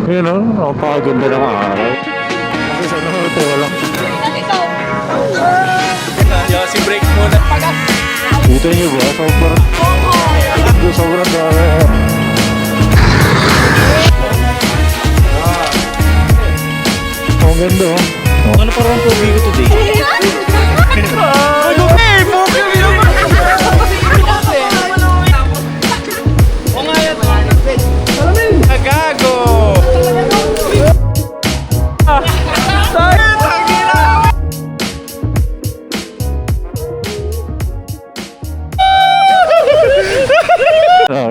Yun o, napakaganda ng araw. Kasi sa hotel, walang... Si break muna. Dito nyo ba? Sobrang dami. Ang ganda oh. Ano parang pogi ko today? Gago!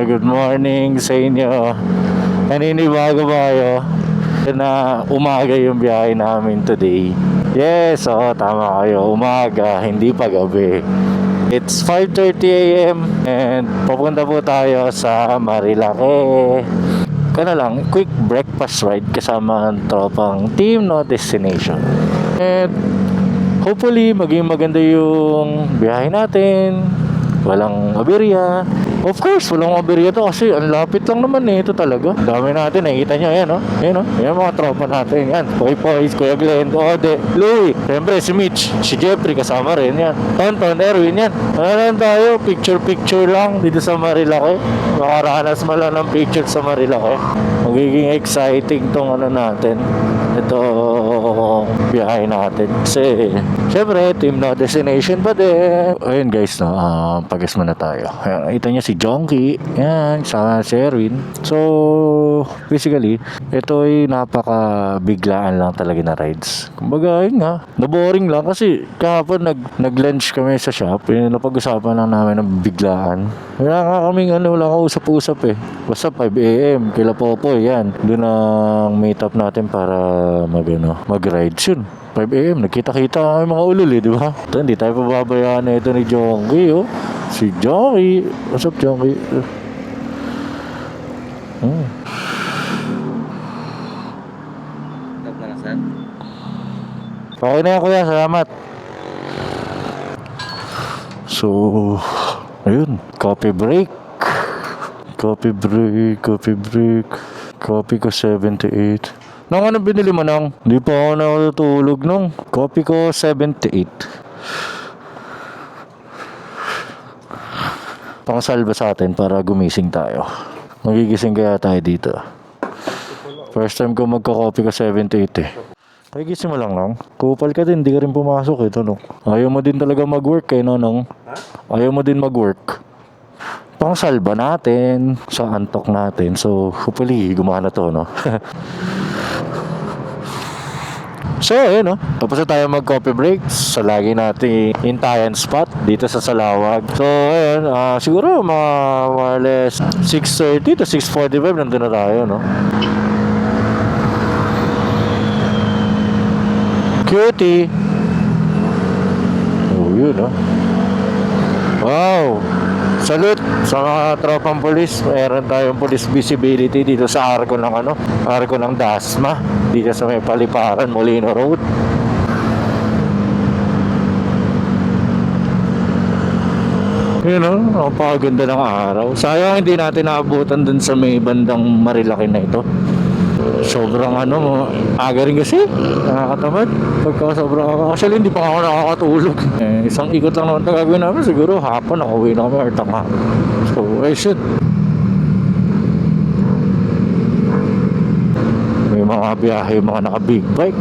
Good morning sa inyo. Naninibago ba kayo na umaga yung biyahe namin today? Yes, tama kayo. Umaga, hindi pa gabi. It's 5:30 AM and pupunta po tayo sa Marilake. Lang, quick breakfast ride kasama ang tropang Team No Destination. And hopefully maging maganda yung biyahe natin. Walang aberya. Of course, walang aberya to kasi ang lapit lang naman eh. Ito talaga. Dami natin, nakikita nyo. Ayan o. Ayan o. Ayan mga tropa natin. Yan. Koy Poys, Kuya Glenn, Ode, Louie. Siyempre si Mitch, si Jeffrey kasama rin. Yan. Tonton, Erwin. Yan. Ano lang tayo? Picture lang dito sa Marilake. Makaranas mo lang ng picture sa Marilake. Magiging exciting tong ano natin. Ito biyahe natin. Kasi siyempre, Team No Destination pa din. Ayun guys, no, pagas muna tayo. Ayan, kita niya si Jonky. Yan, sa si Erwin. So, basically, ito ay napaka-biglaan lang talaga na rides. Kumbaga, yun nga, naboring lang kasi kahapon nag-lunch kami sa shop. Yun, napag-usapan lang namin ng biglaan. Wala nga kaming wala ka usap-usap eh. Basta 5 AM, kila Popoy, yan. Doon ang meet up natin para mag-rides yun. 5 AM, nagkita-kita kami mga ulol eh, di ba? Ito, hindi tayo pababayaan na ito ni Jonky, oh. Si Jonky. What's up, Jonky? Stop na lang, sir. Okay na yan, kuya. Salamat. So, ayun. Coffee break. Coffee break. Coffee ko 78. Nang ano binili mo nang? Hindi pa ako nakatulog nung. Coffee ko 78. Pangsalba sa atin para gumising tayo. Magigising kaya tayo dito. First time ko magka-coffee ko 78 eh. Kaya gising mo lang nang. Kupal ka din, di ka rin pumasok eh. No? Ayaw mo din talaga mag-work eh, no, nang? Ayaw mo din mag-work. Pangsalba natin sa antok natin. So, hopefully, gumana to, no? So, ayun, no? Tapos na tayo mag-coffee break sa lagi nating hintayan spot dito sa Salawag. So, ayun, siguro mga more or less 6:30 to 6:45 nandun na tayo, no? Cutie! Oh, yun, no? Wow! Salute sa mga tropang polis. Meron tayong police visibility dito sa arko ng Dasma dito sa may Paliparan, Molino Road. Yun o, napakaganda ng araw. Sayang hindi natin naabutan dun sa may bandang Marilake na ito. Sobrang aga rin kasi nakakatamad pagka sobrang actually hindi pa ako nakakatulog isang ikot lang naman na gagawin namin, siguro hapon nakauwi na kami or tanghali. So I should may mga biyahe, mga naka big bike,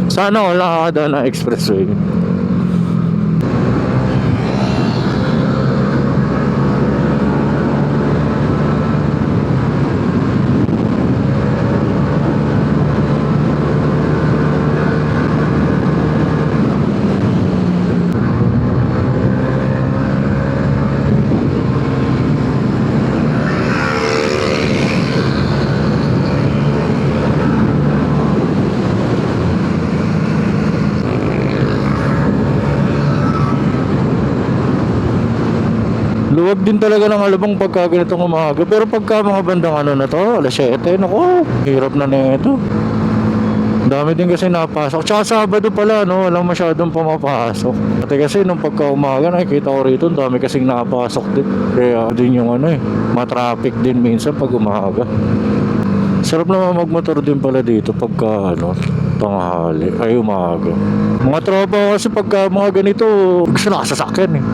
sana wala ka na expressway. Luwag din talaga ng Alabang pagka ganitong umaga. Pero pagka mga bandang na to, alas 7, naku, hirap na ito. Dami din kasi napasok. Tsaka Sabado pala, walang masyadong pumapasok. Pati kasi nung pagka umaga, nakikita ko rito, dami kasing napasok din. Kaya din yung matraffic din minsan pag umaga. Sarap naman magmotor din pala dito pagka ano, tanghali, ay umaga. Mga tropa ko kasi pagka mga ganito, gusto nakasasakyan eh.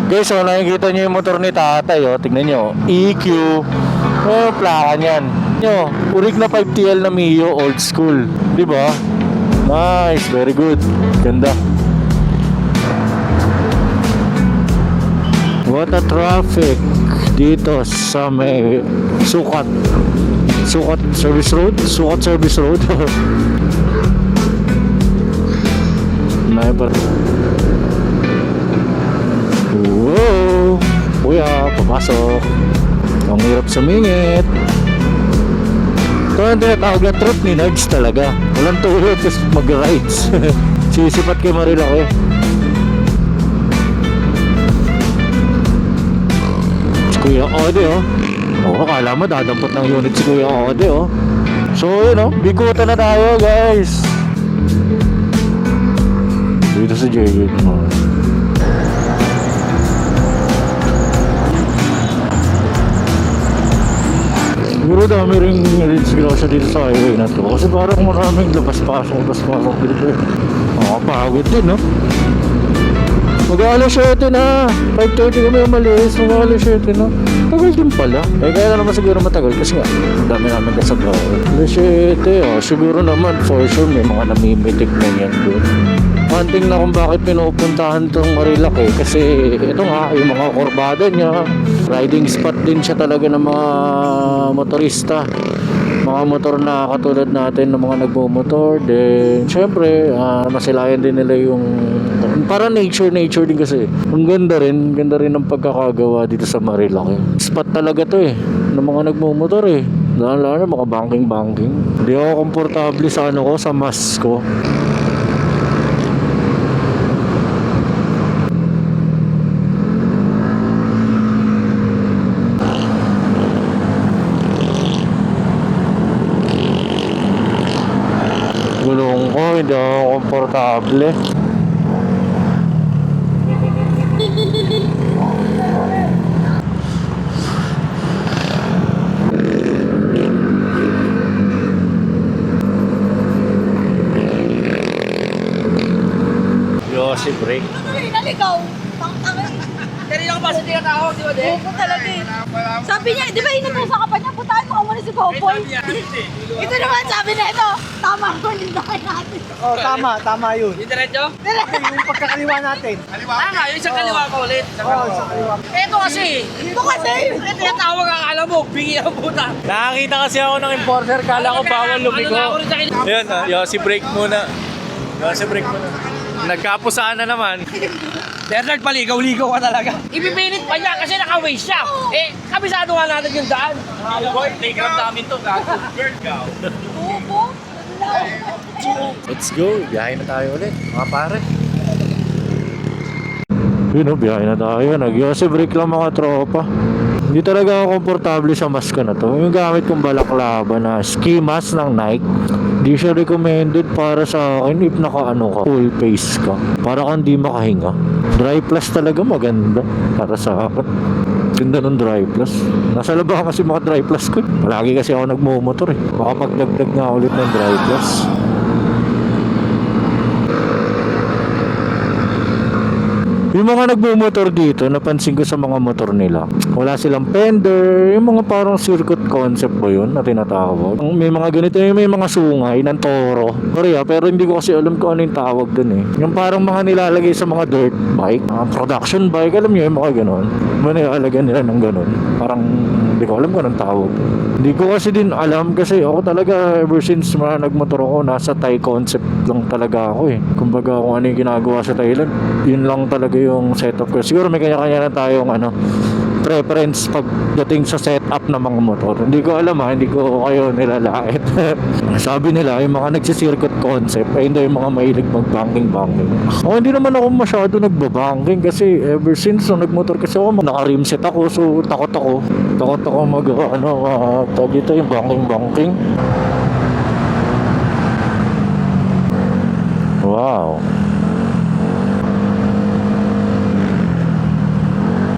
Guys, so nakikita nyo yung motor ni tatay, oh. Tignan nyo, EQ. Oh, plaka niyan. Nyo, urig na 5TL na Mio, old school. Di ba? Nice, very good. Ganda. What a traffic dito sa may Sukat Service Road. Sukat Service Road. Sniper. Wow! Kuya, papasok. Ang hirap sumingit. Ito ang tinatawag na trip ni Nugs talaga. Walang tulog kasi mag-rides. Sisipat kay Marilaki. Si Kuya Ode, oh. Oo, akala mo dadampot ng unit si Kuya Ode, oh. So, yun, oh. Bigutan na tayo, guys. Dito sa J.U. naman. Siguro dami rin disgrasya dito sa highway na to. Kasi parang maraming labas-pasok dito. Nakapagod din, no? Mag-aalas 7 na. 5:30 kami umalis. Mag-aalas 7 na. Tagal din pala. Eh, kaya naman siguro matagal kasi nga, dami namin kasagawa. Alas 7, oh. Siguro naman, for sure, may mga namimitik na yan doon. Hunting na kung bakit pinupuntahan tong Marilaki kasi ito nga, yung mga kurbada niya, riding spot din siya talaga ng mga motorista, mga motor na katulad natin ng mga nagmumotor. Then syempre masilayan din nila yung para nature din kasi. Ang ganda rin ng pagkakagawa dito sa Marilaki. Spot talaga to eh ng mga nagmumotor eh, lalo na mga banking. Hindi ako komportable sa ano ko, sa mask ko. Gulong ko, hindi ako komportable. Yossi break. Ay, naligaw. Tangtangay. Kanina ka pa sa tinatawag, di ba, De? Opo talaga eh. Sabi niya, di ba inutusan ka pa niya, putahan mo ka muna si Popoy. Ito naman sabi na ito, tama ko, lindakan natin. Oh, tama yun. Yung diretso? Yung pagkakaliwa natin. Nga, yung isang kaliwa pa ulit. Oo, sa kaliwa. Ito kasi, Ito kasi, ito yung tawag akala mo, bingi ang puta. Nakakita kasi ako ng enforcer, kala ko bawal lumigo. Ano na ako rin sa kinakain? Ayun, Yossi break muna. Yossi break muna. Nagkapusaan na naman. Bernard, paligaw-ligaw ka talaga. Ipipilit pa niya kasi naka-waste siya. Eh, kabisado nga natin yung daan. Boy, playground namin to. Opo. Let's go, biyahe na tayo ulit, mga pare. Yun o, biyahe na tayo. Nag-Yossi break lang mga tropa. Hindi talaga ako komportable sa mask ko na to. Yung gamit kong balaklava na ski mask ng Nike, hindi siya recommended para sa akin if naka-ano ka, full face ka. Para kang di makahinga. Dry plus talaga maganda para sa akin. Ganda ng dry plus. Nasa labahan kasi mga dry plus ko. Palagi kasi ako nagmumotor eh. Baka magdagdag nga ulit ng dry plus. Yung mga nagmumotor dito, napansin ko sa mga motor nila, wala silang fender, yung mga parang circuit concept ba yun na tinatawag. May mga ganito, may mga sungay ng toro. Sorry pero hindi ko kasi alam kung ano yung tawag dun eh. Yung parang mga nilalagay sa mga dirt bike, mga production bike, alam niyo yung mga ganon. Manilalagay nila ng ganon. Parang hindi ko alam kung anong tawag. Hindi ko kasi din alam kasi ako talaga ever since nagmotor ako, nasa Thai concept lang talaga ako eh. Kumbaga kung ano yung ginagawa sa Thailand, yun lang talaga yung setup ko. Siguro may kanya-kanya na tayong preference pagdating sa setup ng mga motor. Hindi ko alam hindi ko kayo nilalait. Sabi nila, yung mga nagsisircuit concept, ay hindi yung mga mahilig mag-banking. Ako hindi naman ako masyado nagbabanking kasi ever since nung nagmotor kasi ako, naka-rimset ako, so takot ako dito yung banking. Wow.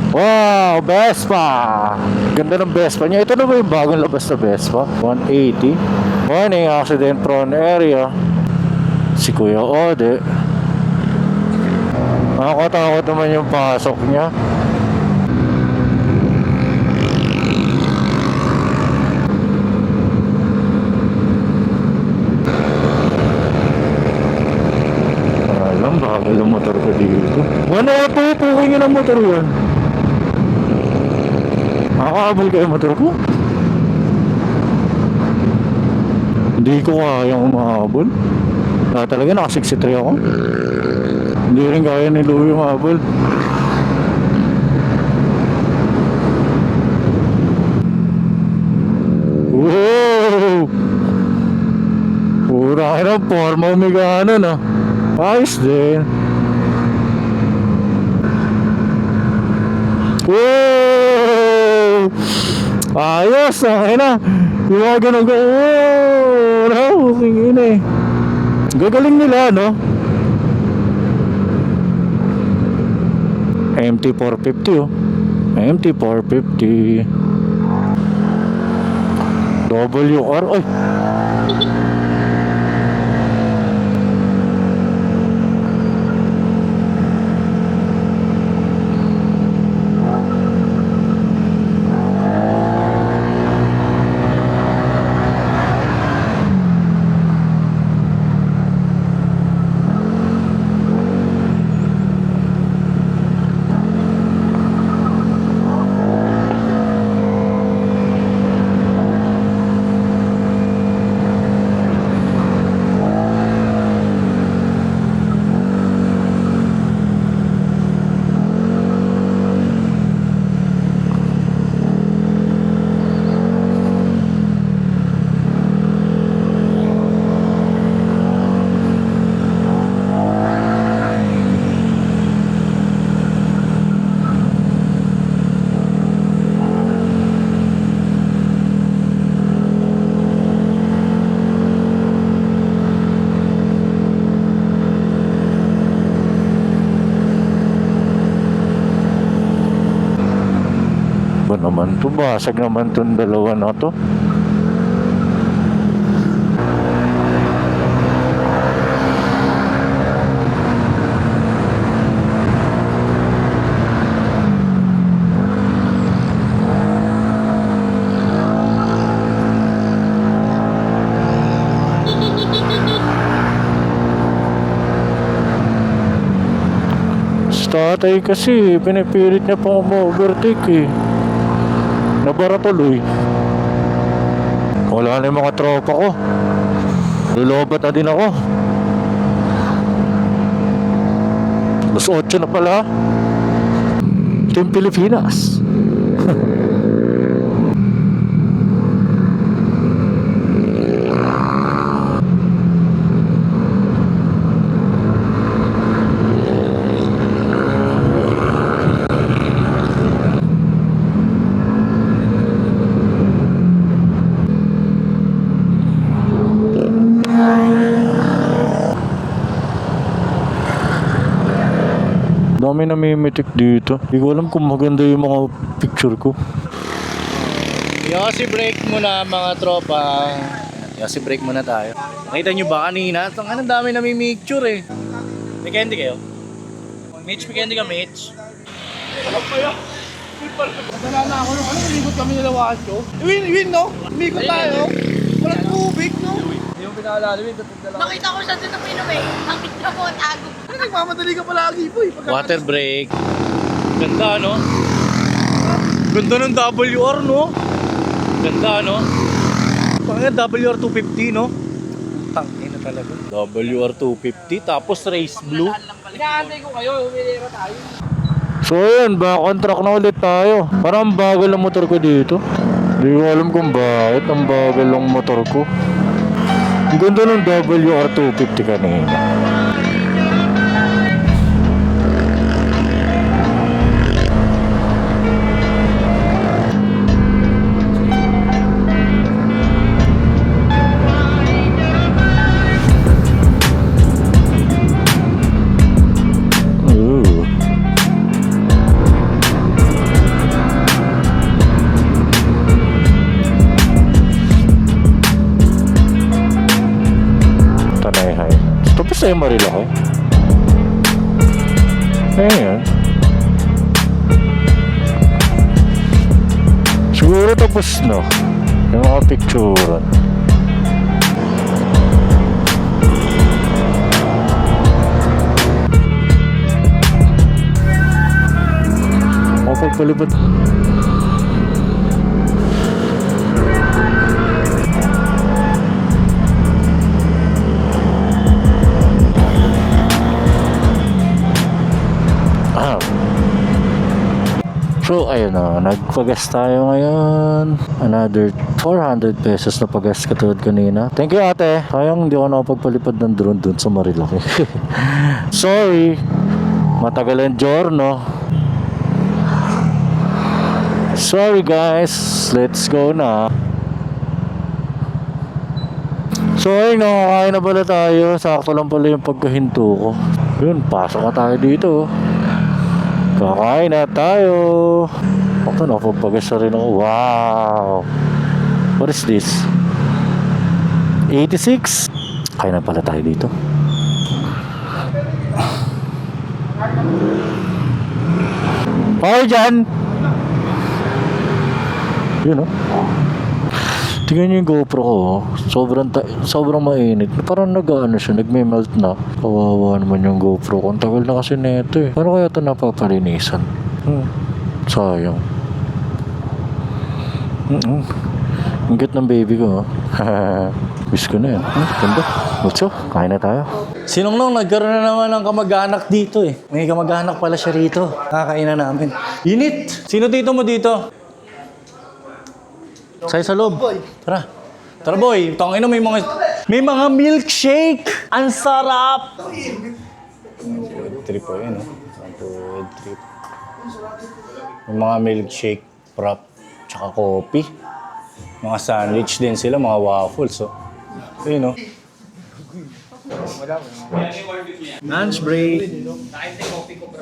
Wow, Vespa! Ganda ng Vespa niya. Ito na ba yung bagong labas na Vespa? 180. Morning, accident prone area. Si Kuya Ode. Nakakatakot naman yung pasok niya. Alam, bakal yung motor ko dito. Wala po, puking yun ang motor yan. Nakakaabal kayo yung motor ko? Hindi ko kayang umahabol. Talaga naka 63 ako. Hindi rin kaya ni Louie umahabol. Wow! Pura ka na, forma umigano na. Ayos din. Wow! Ayos, okay na. Yung mga ganun ko. Wow! Tingin eh. Gagaling nila, no? MT450, oh. MT450. WR, ay! Ba naman to? Basag naman tong dalawa na to. Sa tatay kasi, pinipilit niya pa ma-overtake eh. Nabara tuloy. Wala na yung mga tropa ko. Lulobat na din ako. Alas 8 na pala. Team Pilipinas. Dami namimitik dito. Hindi ko alam kung maganda yung mga picture ko. Yosi break muna mga tropa. Yosi break muna tayo. Nakita nyo ba kanina? Ang dami namimicture eh. May candy kayo? Mitch, may candy ka Mitch? Ano kaya? Nadala na ako nung umikot kami nila Wasyo. Win no? Umikot tayo. Walang tubig no? Yung pinaalala, Nakita ko siya dito pinom eh. Nakita ko, tago. nagmamadali ka palagi po eh. Water break. Ganda no? Ganda ng WR no? Ganda no? Pangit WR250 no? Tangin na talaga. WR250 tapos race blue. Inaantay ko kayo, humilira tayo. So ayun, back on track na ulit tayo. Parang ang bagal ang motor ko dito. Hindi ko alam kung bakit ang bagal ang motor ko. Ang ganda ng WR250 kanina. Tapos na yung Marilaki. Ayan. Siguro tapos na. Yung mga picturean. Mapagpalipad. So ayun na, nagpagas tayo ngayon. Another 400 pesos na pagas katulad kanina. Thank you ate. Sayang hindi ako nakapagpalipad ng drone dun sa Marilaki. Sorry. Matagal ang giorno. Sorry guys. Let's go na. So ayun, nakakain na pala tayo. Sakto lang pala yung pagkahinto ko. Yun, pasok na tayo dito. Kakain na tayo. Ako na, pagpagas na rin ako. Wow. What is this? 86? Kain na pala tayo dito. Okay dyan. Yun o. Tingnan nyo yung GoPro ko. Sobrang mainit. Parang nag-ano siya, nagme-melt na. Kawawa naman yung GoPro ko. Ang tagal na kasi neto eh. Paano kaya ito napapalinisan? Sayang. Ang cute ng baby ko. Wish ko na yan. Ganda. Butso, kain na tayo. Sinong nagkaroon na naman ng kamag-anak dito eh. May kamag-anak pala siya rito. Kakainan namin. Init! Sino tito mo dito? Sa'yo sa loob. Tara. Tara boy. Tangin na may mga milkshake. Ang sarap. Trip po yun. Trip. May mga milkshake, prop, tsaka coffee. Mga sandwich din sila, mga waffles. So. Ayun o. Lunch break.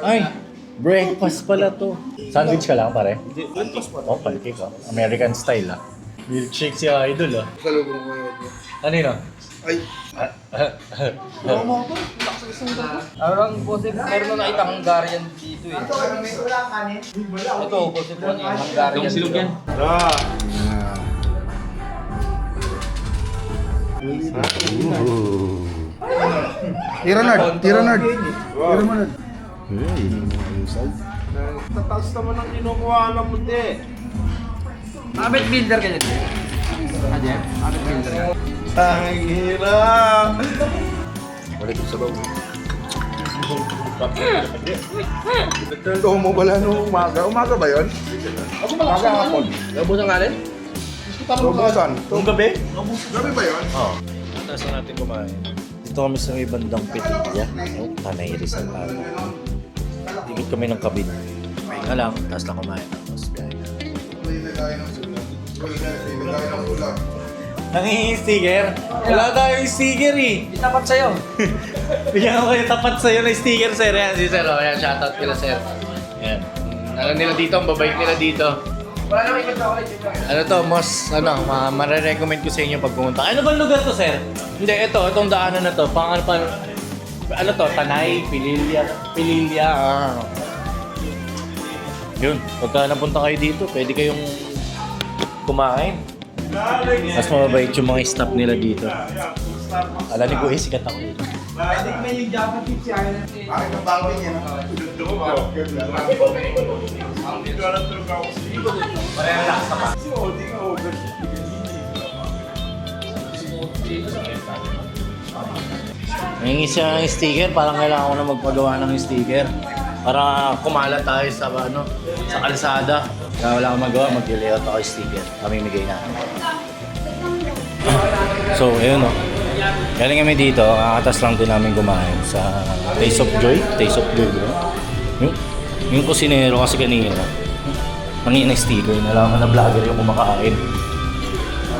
Ay, breakfast pala to. Sandwich ka lang pare? Oh, pancake ah. American style ah. Milkshake si Idol ah. Ano yun ah? Ay. Parang posible, meron na nakita Hungarian dito eh. Ito, posible ano yung Hungarian. Yung silog yan. Tira nerd. Tataas naman ang kinukuha ng mundi. Abet builder ka dyan. Ayan, abet builder ka. Ang hirap. Balik sa loob. Nagtendo mo pala nung umaga. Umaga ba yun? Umaga hapon. Lubos ang alin? Lubusan. Nung gabi? Gabi ba yun? Oo. Taas na natin kumain. Dito kami sa may bandang Petilla. Oh, Tanay Rizal Ata. Ikot kami ng kabin. Pahinga lang, taas lang kumain. Tapos biyahe na. Nangingin sticker? Wala tayong sticker eh. Itapat sa'yo. Bigyan ko kayo tapat sa'yo na sticker, sir. Yan, si sir. Oh. Yan, shoutout kila, sir. Yan. Ano nila dito, ang babait nila dito. Wala nang ikot na ulit. Ano to, marirecommend ko sa inyo pag pumunta. Ano bang lugar to, sir? Hindi, itong daanan na to. Ano to, Tanay, Pililya. Yun, pagka napunta kayo dito, pwede kayong kumain. Mas mababait yung mga staff nila dito. Alam ni Kuya, sikat ako dito. Bakit ang bangin yan? Nangingi siya ng sticker, parang kailangan ko na magpagawa ng sticker. Para kumala tayo sa kalsada. Kaya wala akong magawa, mag-layout ako yung sticker. Pamimigay na. So, ayun o. Galing kami dito, kakatas lang din namin kumain sa Taste of Joy. Taste of Joy, bro. Yung kusinero kasi kanina, nangingin ng sticker, nalaman na vlogger yung kumakain.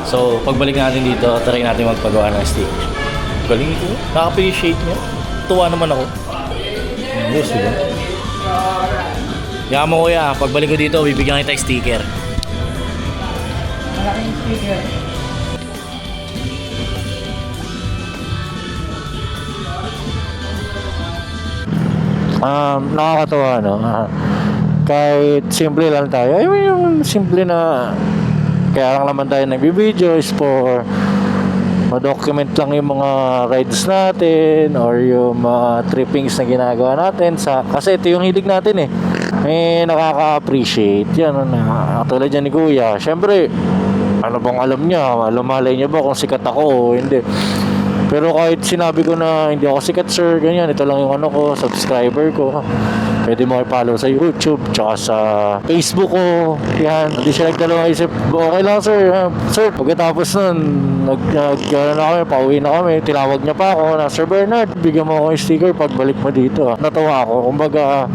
So, pagbalik natin dito, try natin magpagawa ng sticker. Galing ito, nakaka-appreciate niya. Tuwa naman ako. Yes, diba? Yaman mo kuya, pagbalik ko dito, bibigyan kita ng sticker. Malaking sticker. Nakakatawa, no? Kahit simple lang tayo. I mean, yung simple na kaya lang naman tayo nagbibideo is for ma-document lang yung mga rides natin or yung mga trippings na ginagawa natin kasi ito yung hilig natin eh. Nakaka-appreciate yan na katulad yan ni Kuya. Syempre, ano bang alam niya? Malay niya ba kung sikat ako o hindi? Pero kahit sinabi ko na hindi ako sikat sir, ganyan, ito lang yung subscriber ko. Pwede mo i-follow sa YouTube, tsaka sa Facebook ko. Yan, hindi siya nagdalawang isip. Okay lang sir. Sir, pagkatapos nun, pauwi na kami. Tinawag niya pa ako na, Sir Bernard, bigyan mo ako yung sticker pagbalik mo dito. Natawa ako. Kumbaga,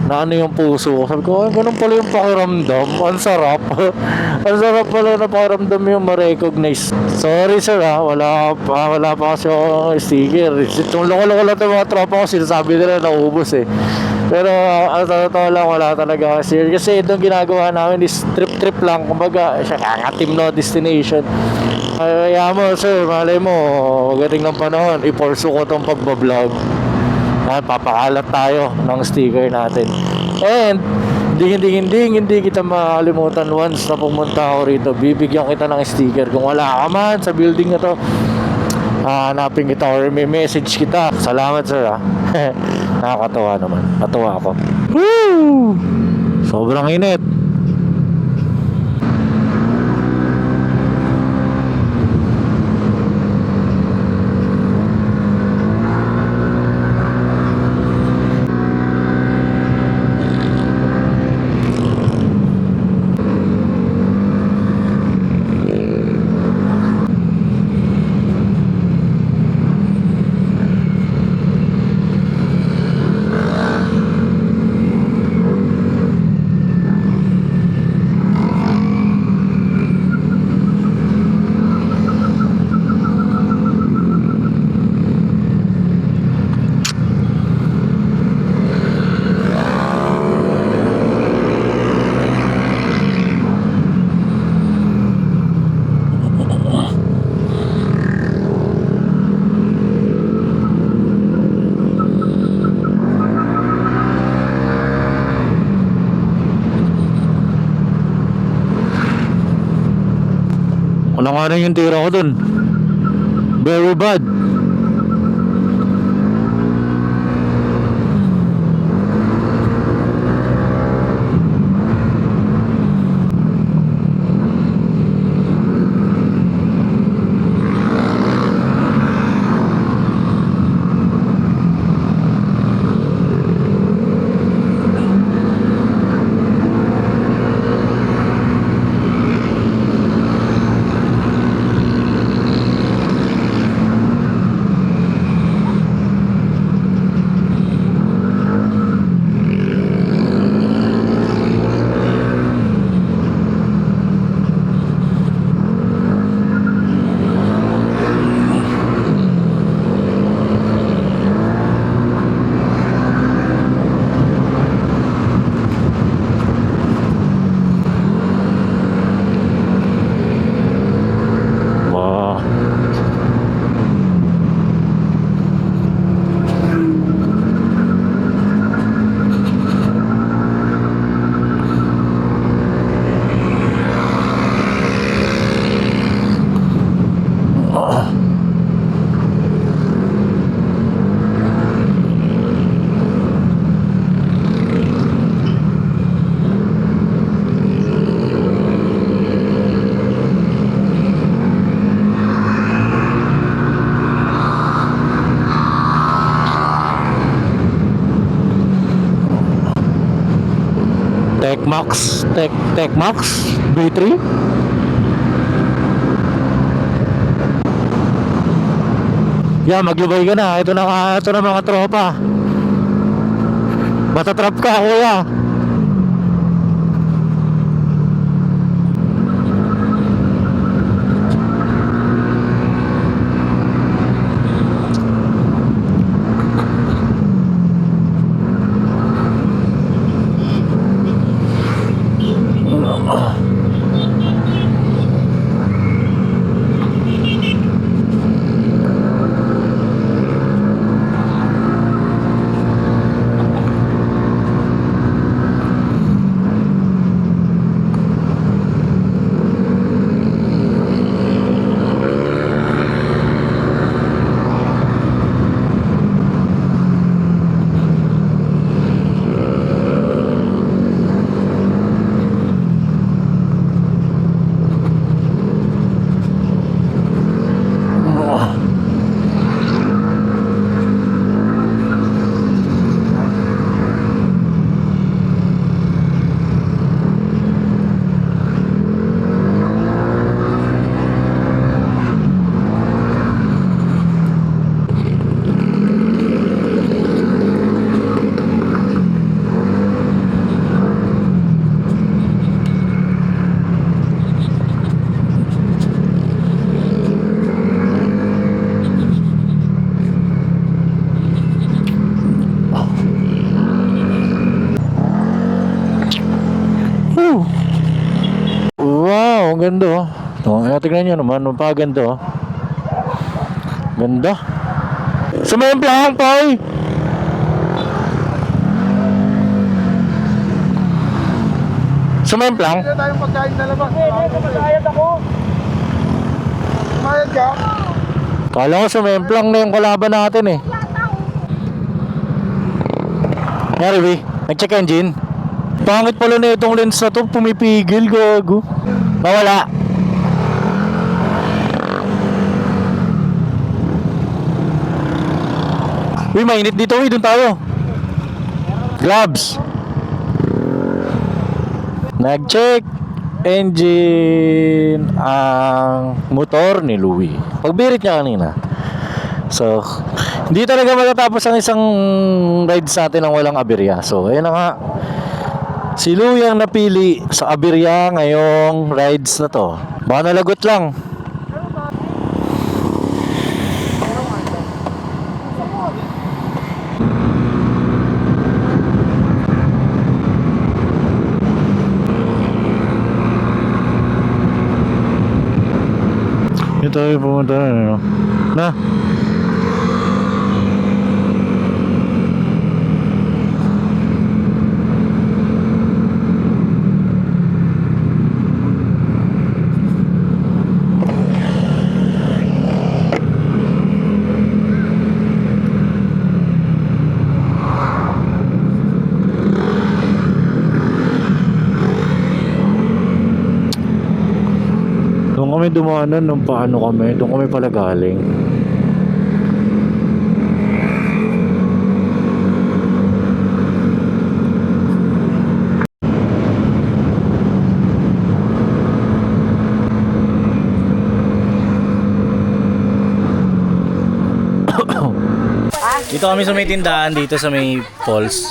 na ano yung puso ko. Sabi ko, ganun pala yung pakiramdam. Ang sarap. Ang sarap pala na pakiramdam yung ma-recognize. Sorry sir wala pa kasi ako sticker. Itong loko-loko lang itong mga tropa ko, sinasabi nila naubos eh. Pero ang totoo lang, wala talaga kasi. Kasi itong ginagawa namin is trip-trip lang. Kumbaga, siya kakatim no destination. Kaya mo sir, malay mo, magating ng panahon, i-force ko itong pagbablog. Papakalat tayo ng sticker natin. And hindi kita makalimutan once na pumunta ako rito, bibigyan kita ng sticker. Kung wala ka man sa building na to, hanapin kita or may message kita. Salamat sir Nakakatawa naman. Natuwa ako. Woo! Sobrang init. Wala nga rin yung tira ko dun. Very bad. Techmax B3. Yeah, maglubay ka na. Ito na mga tropa. Matatrap ka, kuya. Ganda oh. Tingnan nyo naman, magpaganda oh. Ganda. Sumemplang, Poy! Sumemplang? Hindi tayong pagkain na labas. Kumayad ako. Kumayad ka? Kala ko sumemplang na yung kalaban natin eh. Nyari, B. Nag-check engine. Pangit pala na itong lens na to. Pumipigil, gago. Nawala. Uy, mainit dito. Uy, dun tayo. Gloves. Nag-check engine ang motor ni Louie. Pagbirit niya kanina. So, hindi talaga matatapos ang isang rides natin ng walang aberya. So, ayun na nga. Si Louie ang napili sa aberya ngayong rides na to. Baka nalagot lang. Ito tayo pumunta na, ano? Na? Doon kami dumanan nung paano kami. Doon kami pala galing. Dito kami sa may tindahan, dito sa may falls.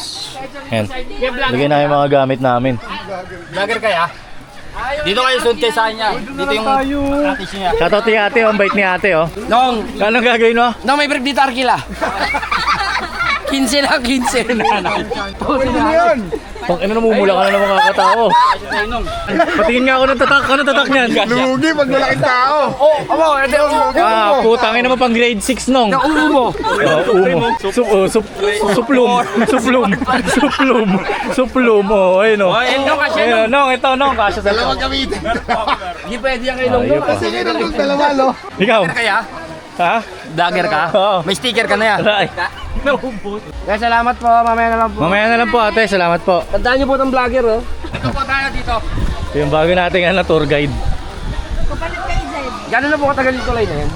Ayan. Lagyan na yung mga gamit namin. Vlogger kaya? Dito kayo sunte sa kanya. Dito yung practice niya. Shoutout ni ate, ang bait ni ate oh. Nong, Anong gagawin mo? nong may break dito Arkila. 15 lang, 15 na. Pwede na yan. Pang ina namumula ka na ng mga katao. Patingin nga ako ng tatak. Ano tatak niyan? Lugi pag malaking tao. Oh, amo, ito Ah, putang ina mo pang grade 6 nong. ulo mo. Umo. Suplum. Oh, ayun oh. Oh, nong kasi Ayun, nong, ito nong, kasya sa Dalawang gamitin. Hindi pwede yan kay Nong. Ayun pa. Sige na yung dalawa, lo. Ikaw? Kaya? Ha? Vlogger ka? Oo. May sticker ka na yan. Aray. Kaya salamat po, mamaya na lang po. Mamaya na lang po ate, salamat po. Tandaan niyo po itong vlogger, oh. Ito po tayo dito. Ito yung bago nating tour guide. Kapalit kayo, Zed. Gano'n na po katagal yung tulay na yan?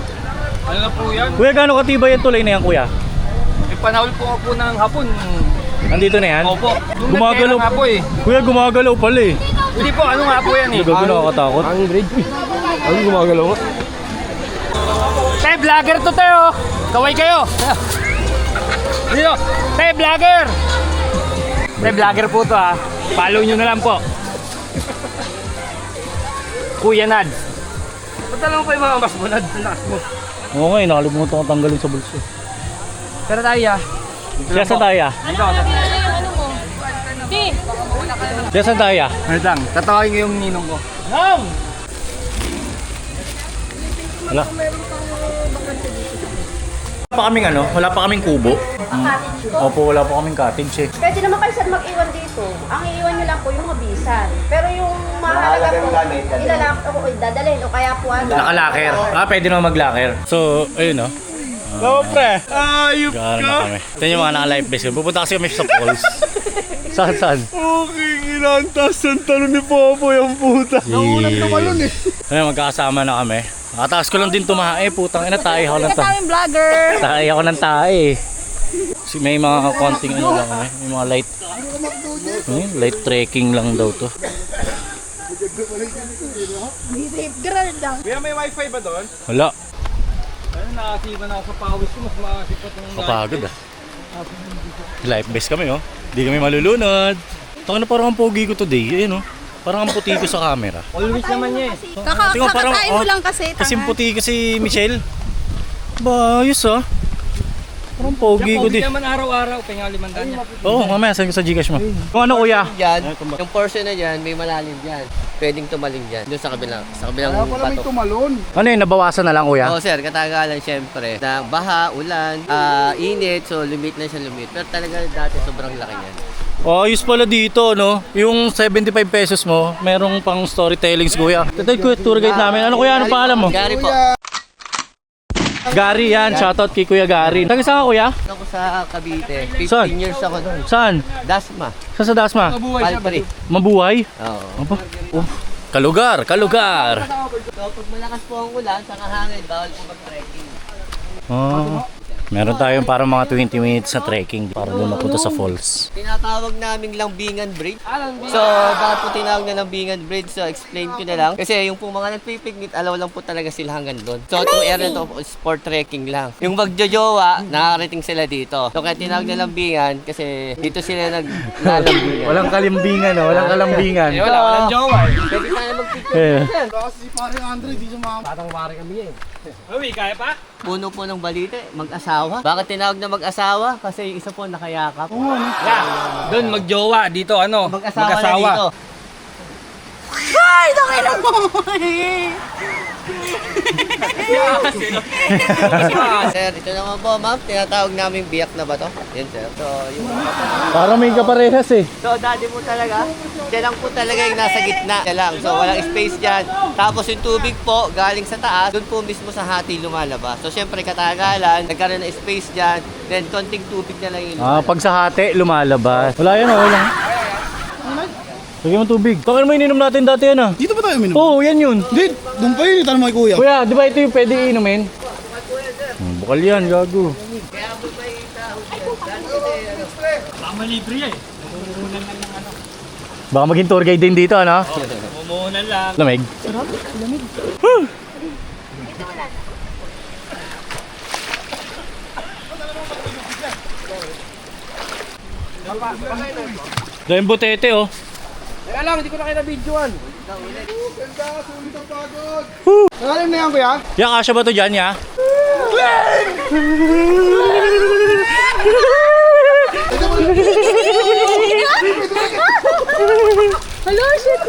Ano na po yan? Kuya, gaano katibay yung tulay na yan, kuya? Panahol po ako ng hapon. Nandito na yan? Opo. Gumagalaw. Nga po eh. Kuya, gumagalaw pala eh. Hindi po, ano nga po yan eh. Gago, nakakatakot. Ang grade. Ano gumagalaw nga? Tay, vlogger to tayo. Kaway kayo. Dito. Tay, vlogger. Tay, vlogger po to ha. Follow nyo na lang po. Kuya Nad. Ba't alam mo pa yung mga mas mo, Nad? Nakas mo. Oo nga, nakalimutan ko tanggalin sa bulso. Pero tayo ah. Diyan sa tayo. Dito ako. Diyan sa tayo. Wait lang. Tatawagin ko yung ninong ko. Nong! Wala. Wala pa kaming kubo. Opo, wala pa kaming cottage eh. Pwede naman kayo sir mag-iwan dito. Ang iiwan nyo lang po yung mga bisan. Pero yung mahalaga po, ilalak o dadalhin o kaya po ano. Nakalaker. Pwede naman maglaker. So, ayun oh. Hello, pre. Ayup Gano'n na kami. Ito yung mga naka-life base. Pupunta kasi kami sa falls. Saan? Okay, ilantas ang talon ni Popo yung puta. Naunang tumalon eh. Ayun, magkakasama na kami. Nakataas ko lang din tumae. Putang ina, tae ako ng tae. Vlogger! Tae ako ng tae. May mga konting ano lang kami. May mga light. Light trekking lang daw to. Safe girl lang. Kuya, may wifi ba doon? Wala. Ano, nakasipa na ako sa pawis ko. Mas makasipat yung Kapagod ah. Life base kami oh. Hindi kami malulunod. Ito na parang ang pogi ko today. Ayun oh. Parang ang puti ko sa camera. always naman niya eh. Tingnan mo, parang, Kakakain mo lang kasi. Kasi puti ko si Michelle. Ba, ayos ah. Parang pogi ko di. Hindi naman araw-araw, kaya 500 niya. Oo, mamaya sabi ko sa Gcash mo. Kung ano kuya? Dyan, yung portion na dyan, may malalim dyan. Pwedeng tumaling dyan. Doon sa kabilang bato. Ano yun, nabawasan na lang kuya? Oo sir, katagalan syempre. Na baha, ulan, init, so lumit na siya lumit. Pero talaga dati sobrang laki niyan. Oh, ayos pala dito, no? Yung 75 pesos mo, merong pang storytellings kuya. Ito kuya, tour guide namin. Ano kuya, ano pangalan mo? Gary po. Gary yan, shoutout kay Kuya Gary. Taga saan ka kuya? Ako sa Cavite. 15 Saan? years ako doon. Saan? Dasma. Saan sa Dasma? Palpari. Mabuhay? Oo. Aba. Oh. Kalugar, kalugar. So pag malakas po ang ulan, sa hangin, bawal po mag-trekking. Oh. Meron tayong parang mga 20 minutes na trekking para doon mapunta sa falls. Tinatawag naming Lambingan Bridge. So, bakit po tinawag na Lambingan Bridge? So, explain ko na lang. Kasi yung po mga nagpipiknik, alaw lang po talaga sila hanggang doon. So, itong area to is for trekking lang. Yung magjojowa, nakarating sila dito. So, kaya tinawag na Lambingan kasi dito sila naglalambingan. Walang kalimbingan, no? Walang kalambingan. Walang jowa. Pwede tayo mag-picture. Eh. Uy, kaya pa? Puno po ng balita, mag-asawa. Bakit tinawag na mag-asawa? Kasi yung isa po nakayakap. Yeah. Doon magjowa, dito ano? Mag-asawa na dito. Ay, nakita mo! Sir, ito naman po ma'am, tinatawag namin biyak na ba to? Yan sir. So, yung Parang may kaparehas eh. So, dati mo talaga, dyan lang po talaga yung nasa gitna. Dyan lang. So, walang space dyan. Tapos yung tubig po, galing sa taas, doon po mismo sa hati lumalabas. So, syempre, katagalan, nagkaroon ng space dyan, then konting tubig na lang yung Pag sa hati, lumalabas. Wala yan, wala. Lagyan mo tubig. Bakit mo ininom natin dati yan ah? Dito ba tayo minum? Oo, yan yun. Hindi, doon pa yun. Tanong mo kay kuya. Kuya, di ba ito yung pwede inumin? Bukal yan, gago. Tama libre eh. Baka maging tour guide din dito, ano? Mumuhunan lang. Lamig. Dahil butete, oh. Teka lang, hindi ko na kayo na-videoan. Nakalim na yan kuya? Ya, kasya ba to dyan, ya? Hello, shit!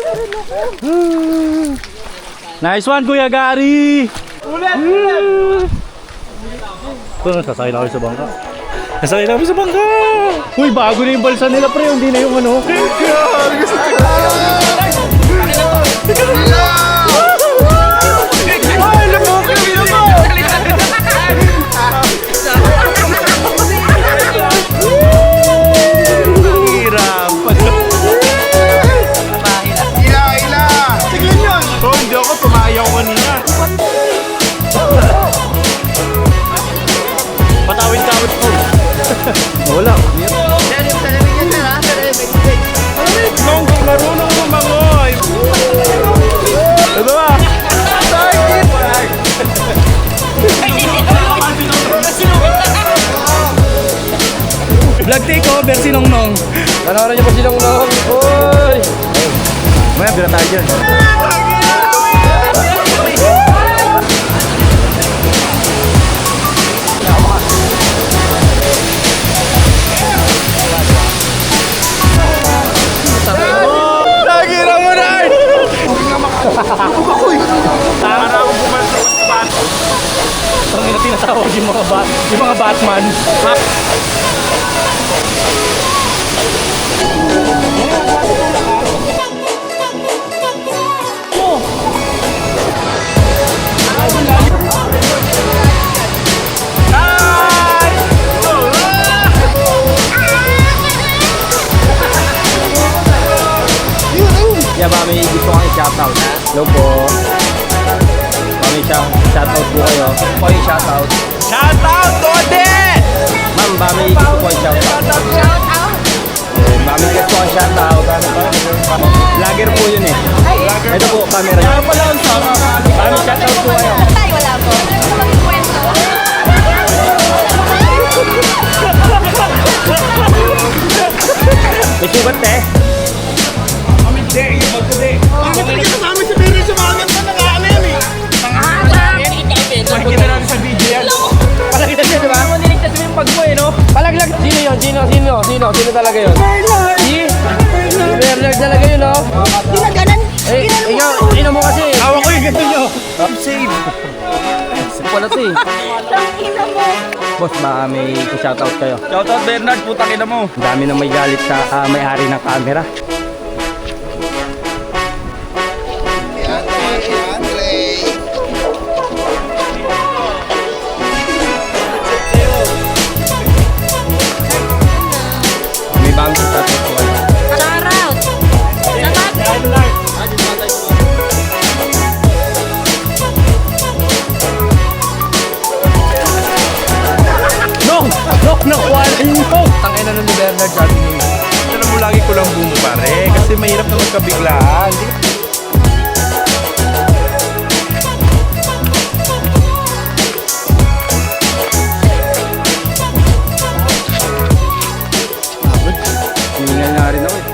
Nice one, Kuya Gary! Ulit! Ito, nasasakay na kami sa bangka. Nasasakay na kami sa bangka! Uy, bago na yung balsa nila, pre. Hindi na yung ano. Hindi ako tumayaw kanina. Patawid-tawid po. Wala. Sir, yung salamin niya sir ha? Nung marunong lumangoy. Ito ba? Vlog takeover si Nongnong. Panoorin niyo pa si Nongnong. Uy! Maya, bila tayo dyan. Lagi na mo na! Tara akong bumalsok sa bato. Parang ina tinatawag yung mga Batman. Yeah, mami, gusto kong i-shoutout. Hello po. Mami, shoutout po kayo. Gusto ko i-shoutout. Shoutout, Dode! Ma'am, mami, gusto ko i-shoutout. Mami, gusto ko i-shoutout. Vlogger po yun eh. Ito po, camera niya. Mami, shoutout po kayo. Tay, wala po. Ano magkwento? May sugat eh. Bakit talaga kasama si Mary sa mga ganda ng alam eh? Makikita natin sa video yan. Palakita siya, di ba? Niligtas mo yung pag mo eh. Sino? Sino talaga yun? Si Bernard talaga yun, oh. Ginaganan. Eh, ikaw mo kasi. Hawak ko yung ganito nyo. Save. Wala to eh. Tangina mo. Boss, baka may shoutout kayo. Shoutout Bernard, putang ina mo. Ang dami na may galit sa may-ari ng camera. May bagong shoutout ko. Shout out. Nakuha na yung tangin na ni Bernard sabi niya. Alam mo, lagi ko lang bumupare kasi mahirap na magkabiglaan. Hiningal nga rin ako eh.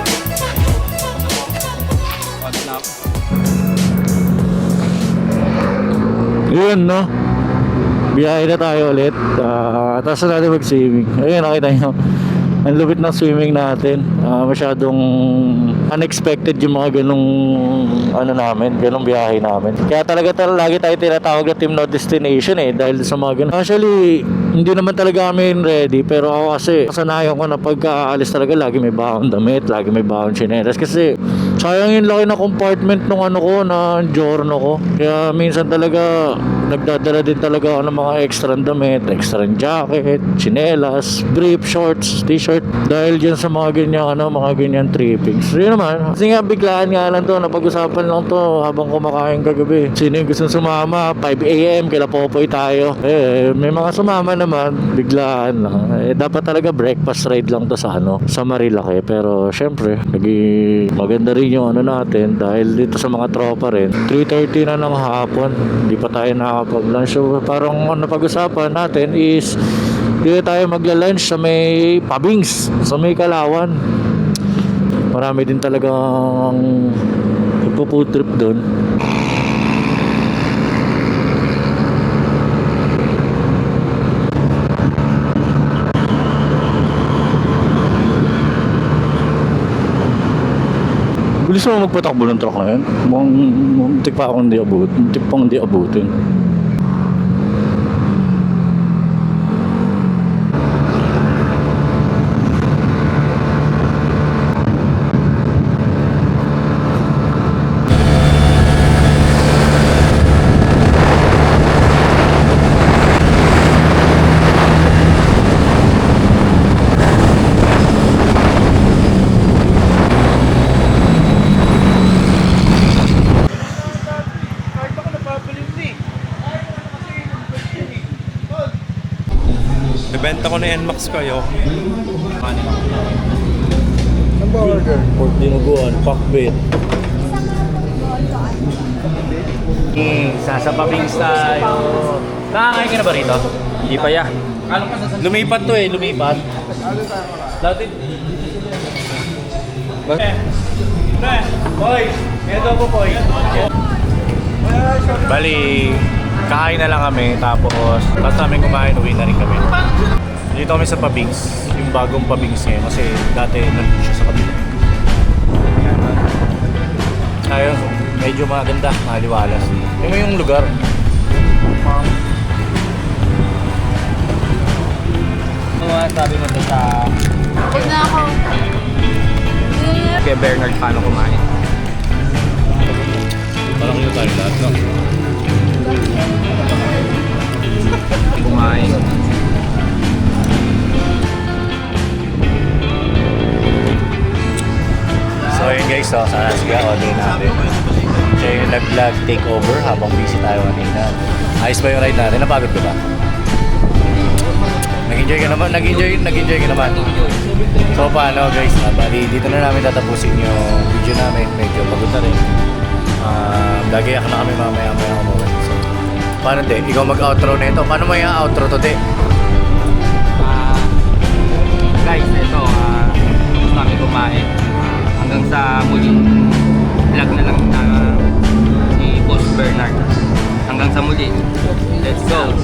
Pagod na ako. Yun, no? Biyahe na tayo ulit. Tapos na natin mag-swimming. Ayun, nakita nyo. Ang lupit ng swimming natin. Masyadong unexpected yung mga ganong ano namin, ganong biyahe namin. Kaya talaga lagi tayo tinatawag na team no destination eh, dahil sa mga ganon. Actually, hindi naman talaga kami ready, pero ako kasi kasanayan ko na pagka-aalis talaga lagi may baon damit, lagi may baon tsinelas kasi sayang yung laki na compartment nung ano ko, na giorno ko. Kaya minsan talaga nagdadala din talaga ako ng mga extra damit, extra jacket, tsinelas, brief, shorts, t-shirt dahil dyan sa mga ganyan mga ganyan trippings. So yun naman, kasi nga biglaan nga lang to, napag-usapan lang to habang kumakain kagabi. Sino yung gusto sumama? 5 AM kila Popoy tayo. May mga sumama naman, biglaan lang. Dapat talaga breakfast ride lang to sa Marilaki. Pero syempre, maganda rin yung ano natin dahil dito sa mga tropa rin. 3:30 na ng hapon, hindi pa tayo nakakapag-lunch. So parang napag-usapan natin is dito tayo magla-lunch sa may Pabings, sa may Kalawan. Marami din talagang ipo-food trip doon. Bilis mo magpatakbo ng truck na yun. Muntik pa akong hindi abot. Muntik pang hindi abutin. Ibenta ko na NMAX kayo. Ang burger. Pork dinuguan, pakbet. Sa Pabings tayo. Nakakain ka na ba rito? Hindi pa ya. Lumipat to eh, lumipat. Dati. Boy! Ito po, boy. Bali, kakain na lang kami, tapos namin kumain, uwi na rin kami. Dito kami sa Pabings, yung bagong Pabings ngayon, kasi dati nandun siya sa kabila. Ayun, medyo maganda, maliwalas. Yung yung lugar. Ano sabi mo to sa Huwag na ako. kay Bernard paano kumain? Parang yun tayo lahat, no? Kumain. So yun guys, so, sana sige, order natin. Siya yung nag-vlog takeover habang busy tayo kanina. Ayos ba yung ride natin? Napagod ka ba? Nag-enjoy ka naman? Nag-enjoy ka naman? So paano guys, bali dito na namin tatapusin yung video namin. Medyo pagod na rin. Gagayak na kami mamaya moment. So, paano de? Ikaw mag-outro na ito. Paano mo yung outro to de? Guys, ito gusto namin kumain. Hanggang sa muling vlog na lang ni Boss Bernard. Hanggang sa muli. Let's go!